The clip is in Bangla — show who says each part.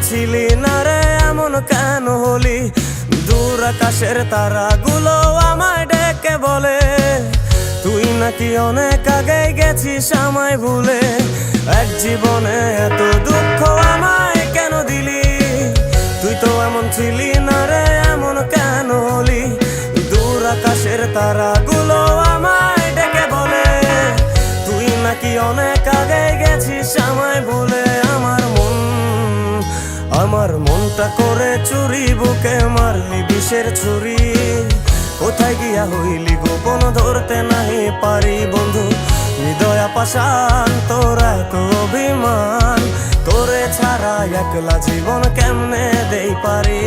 Speaker 1: ছিলি না রে এমন কেন হলি? দূর আকাশের তারাগুলো আমায় ডেকে বলে তুই নাকি অনেক আগে গেছিস আমায় ভুলে। এক জীবনে এত দুঃখ আমায় কেন দিলি? তুই তো এমন ছিলি না রে এমন কেন হলি? দূর আকাশের তারাগুলো আমায় ডেকে বলে তুই নাকি অনেক আগে গেছিস আমায় ভুলে। আমার মনটা করে চুরি, বুকে মারলি বিষের ছুরি। কোথায় গিয়া হইলি গোপন ধরতে নাহি পারি বন্ধু। হৃদয়া পাষাণ তোর এত অভিমান, তোরে ছাড়া একলা জীবন কেমনে দেই পারি।